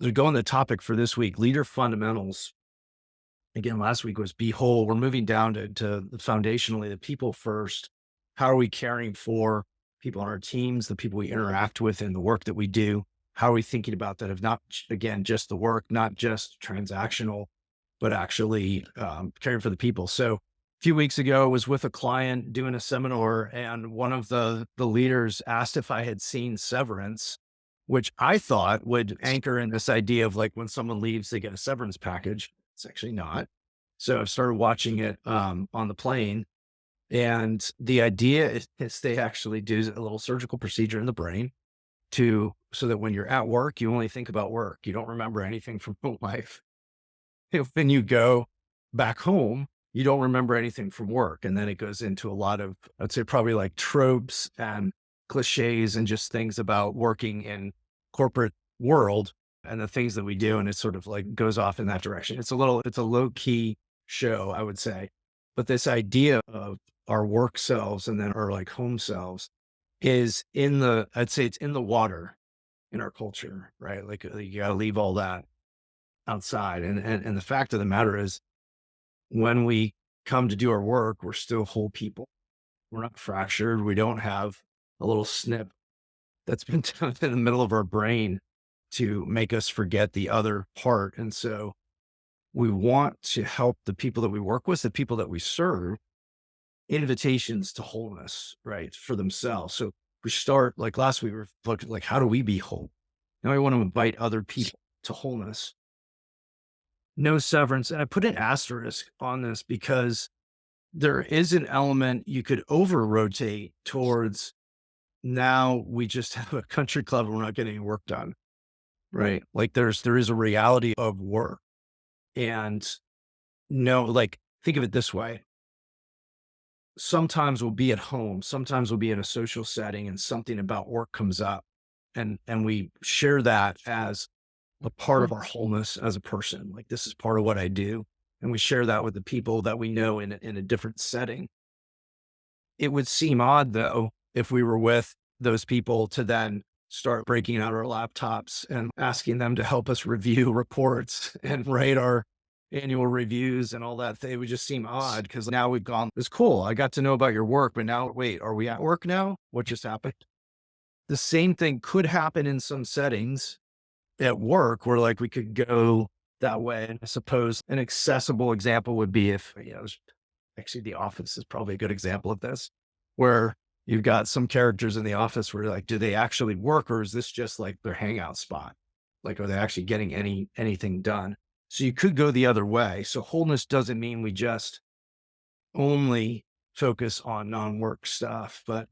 To go on the topic for this week, leader fundamentals. Again, last week was be whole. We're moving down to foundationally the people first. How are we caring for people on our teams, the people we interact with in the work that we do? How are we thinking about that of not, again, just the work, not just transactional, but actually caring for the people? So a few weeks ago, I was with a client doing a seminar, and one of the leaders asked if I had seen Severance, which I thought would anchor in this idea of like when someone leaves, they get a severance package. It's actually not. So I started watching it on the plane. And the idea is they actually do a little surgical procedure in the brain to so that when you're at work, you only think about work. You don't remember anything from home life. When you go back home, you don't remember anything from work. And then it goes into a lot of, I'd say probably like tropes and cliches and just things about working in corporate world and the things that we do. And it sort of like goes off in that direction. It's a low key show, I would say. But this idea of our work selves and then our like home selves is I'd say it's in the water in our culture, right? Like you got to leave all that outside. And the fact of the matter is when we come to do our work, we're still whole people. We're not fractured. We don't have a little snip that's been done in the middle of our brain to make us forget the other part. And so we want to help the people that we work with, the people that we serve, invitations to wholeness, right? For themselves. So we start like last week, we were looking like, how do we be whole? Now we want to invite other people to wholeness. No severance. And I put an asterisk on this because there is an element you could over rotate towards. Now we just have a country club and we're not getting any work done, right? Like there is a reality of work. And no, like think of it this way. Sometimes we'll be at home, sometimes we'll be in a social setting and something about work comes up and we share that as a part of our wholeness as a person. Like this is part of what I do. And we share that with the people that we know in a different setting. It would seem odd though, if we were with those people to then start breaking out our laptops and asking them to help us review reports and write our annual reviews and all that. They would just seem odd because now we've gone, it's cool. I got to know about your work, but now wait, are we at work now? What just happened? The same thing could happen in some settings at work where like we could go that way. And I suppose an accessible example would be if, actually the office is probably a good example of this, where you've got some characters in the office where like, do they actually work or is this just like their hangout spot? Like, are they actually getting anything done? So you could go the other way. So wholeness doesn't mean we just only focus on non-work stuff, but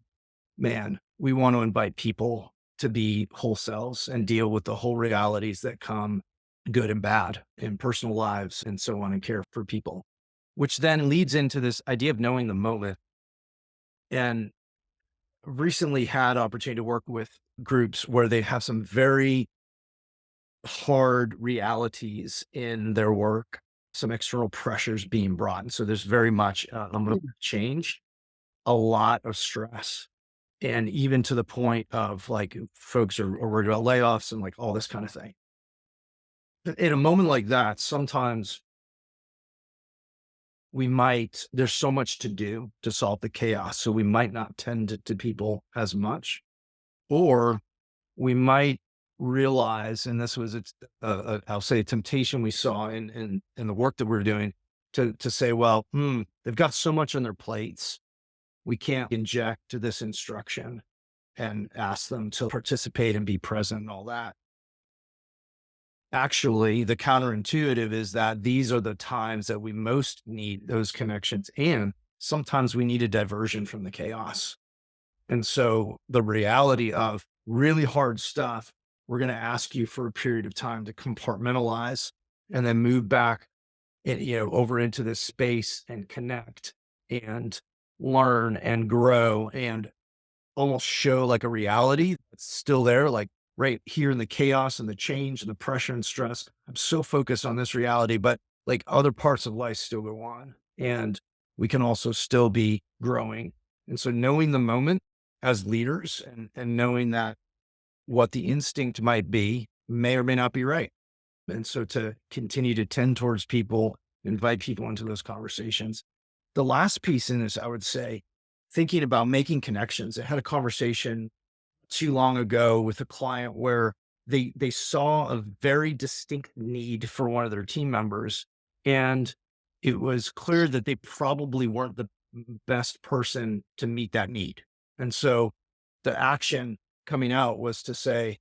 man, we want to invite people to be whole selves and deal with the whole realities that come good and bad in personal lives and so on and care for people, which then leads into this idea of knowing the moment. And recently had opportunity to work with groups where they have some very hard realities in their work, some external pressures being brought. And so there's very much a moment of change, a lot of stress. And even to the point of like folks are worried about layoffs and like all this kind of thing. In a moment like that, sometimes there's so much to do to solve the chaos. So we might not tend to people as much, or we might realize, and this was, I'll say a temptation we saw in the work that we're doing to say, well, they've got so much on their plates. We can't inject this instruction and ask them to participate and be present and all that. Actually, the counterintuitive is that these are the times that we most need those connections. And sometimes we need a diversion from the chaos. And so the reality of really hard stuff, we're going to ask you for a period of time to compartmentalize and then move back over into this space and connect and learn and grow and almost show like a reality that's still there, like right here in the chaos and the change and the pressure and stress. I'm so focused on this reality, but like other parts of life still go on and we can also still be growing. And so knowing the moment as leaders and knowing that what the instinct might be may or may not be right. And so to continue to tend towards people, invite people into those conversations. The last piece in this, I would say, thinking about making connections. I had a conversation too long ago with a client where they saw a very distinct need for one of their team members, and it was clear that they probably weren't the best person to meet that need. And so the action coming out was to say,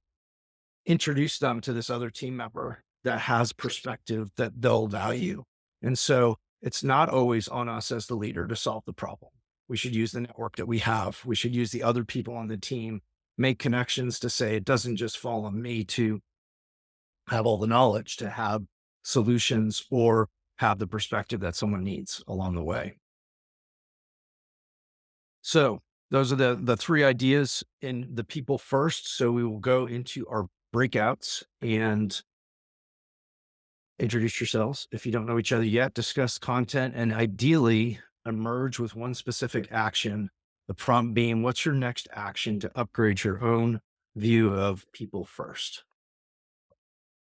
introduce them to this other team member that has perspective that they'll value. And so it's not always on us as the leader to solve the problem. We should use the network that we have. We should use the other people on the team, make connections to say it doesn't just fall on me to have all the knowledge, to have solutions or have the perspective that someone needs along the way. So those are the three ideas in the people first. So we will go into our breakouts and introduce yourselves. If you don't know each other yet, discuss content and ideally emerge with one specific action. The prompt being, what's your next action to upgrade your own view of people first?